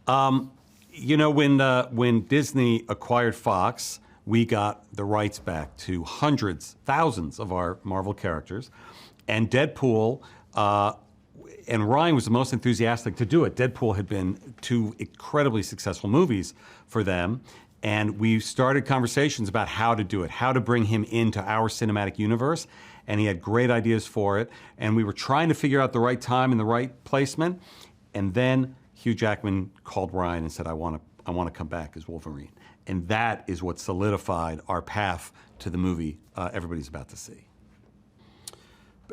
You know, when Disney acquired Fox, we got the rights back to hundreds, thousands of our Marvel characters. And Deadpool, and Ryan was the most enthusiastic to do it. Deadpool had been two incredibly successful movies for them. And we started conversations about how to do it, how to bring him into our cinematic universe. And he had great ideas for it. And we were trying to figure out the right time and the right placement. And then Hugh Jackman called Ryan and said, I want to come back as Wolverine. And that is what solidified our path to the movie everybody's about to see.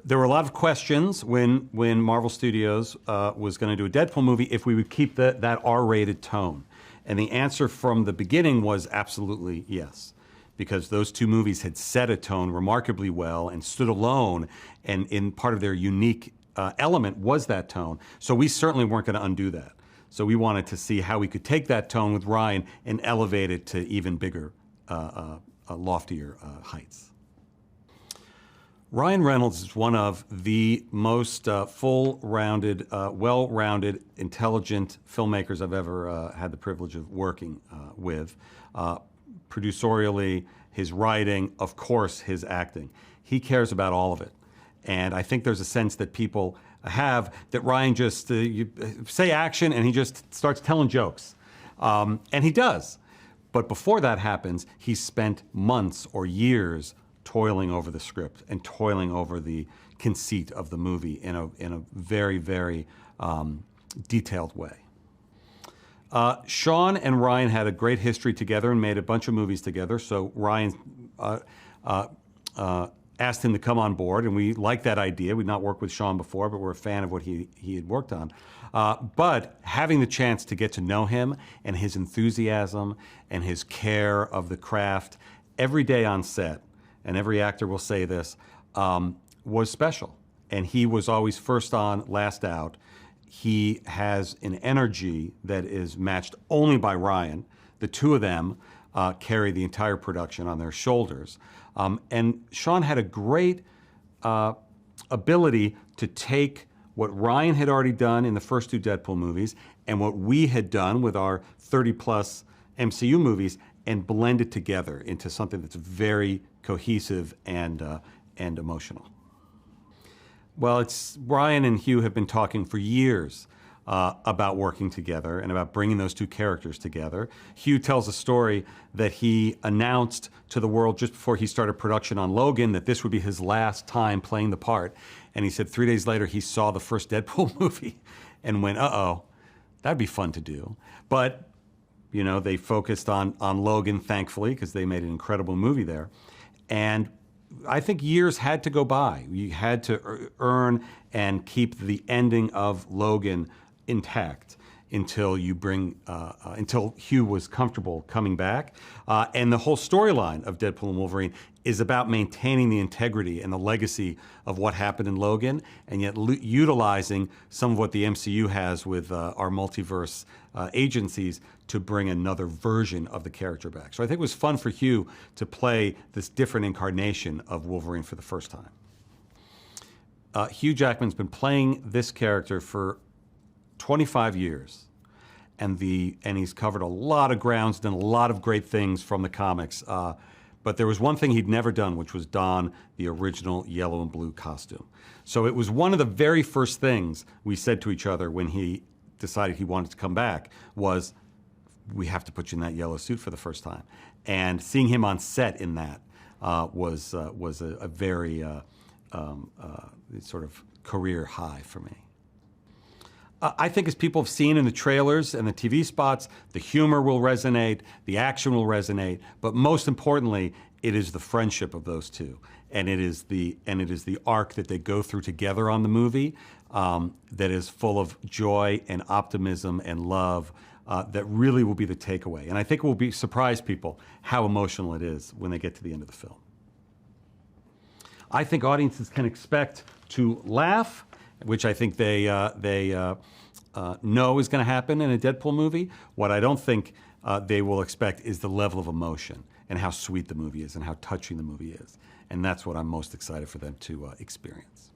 There were a lot of questions when Marvel Studios was going to do a Deadpool movie if we would keep that R-rated tone. And the answer from the beginning was absolutely yes, because those two movies had set a tone remarkably well and stood alone, and in part of their unique element was that tone. So we certainly weren't going to undo that. So we wanted to see how we could take that tone with Ryan and elevate it to even bigger, loftier heights. Ryan Reynolds is one of the most full-rounded, well-rounded, intelligent filmmakers I've ever had the privilege of working with. Producerally, his writing, of course, his acting. He cares about all of it. And I think there's a sense that people have that Ryan just, you say action and he just starts telling jokes. And he does. But before that happens, he spent months or years toiling over the script and toiling over the conceit of the movie in a very, very detailed way. Sean and Ryan had a great history together and made a bunch of movies together, so Ryan asked him to come on board, and we liked that idea. We'd not worked with Sean before, but we're a fan of what he had worked on. But having the chance to get to know him and his enthusiasm and his care of the craft every day on set, and every actor will say this, was special. And he was always first on, last out. He has an energy that is matched only by Ryan. The two of them carry the entire production on their shoulders. And Sean had a great ability to take what Ryan had already done in the first two Deadpool movies and what we had done with our 30-plus MCU movies and blend it together into something that's very cohesive and emotional. Well, Ryan and Hugh have been talking for years about working together and about bringing those two characters together. Hugh tells a story that he announced to the world just before he started production on Logan that this would be his last time playing the part. And he said 3 days later he saw the first Deadpool movie and went, uh-oh, that'd be fun to do. But you know, they focused on Logan, thankfully, because they made an incredible movie there. And I think years had to go by. You had to earn and keep the ending of Logan intact until until Hugh was comfortable coming back. And the whole storyline of Deadpool and Wolverine is about maintaining the integrity and the legacy of what happened in Logan, and yet utilizing some of what the MCU has with our multiverse agencies to bring another version of the character back. So I think it was fun for Hugh to play this different incarnation of Wolverine for the first time. Hugh Jackman's been playing this character for 25 years. And he's covered a lot of grounds, done a lot of great things from the comics. But there was one thing he'd never done, which was don the original yellow and blue costume. So it was one of the very first things we said to each other when he decided he wanted to come back was, we have to put you in that yellow suit for the first time. And seeing him on set in that was a very sort of career high for me. I think as people have seen in the trailers and the TV spots, the humor will resonate, the action will resonate, but most importantly, it is the friendship of those two. And it is the arc that they go through together on the movie that is full of joy and optimism and love that really will be the takeaway. And I think it will surprise people how emotional it is when they get to the end of the film. I think audiences can expect to laugh, which I think they know is going to happen in a Deadpool movie. What I don't think they will expect is the level of emotion and how sweet the movie is and how touching the movie is. And that's what I'm most excited for them to experience.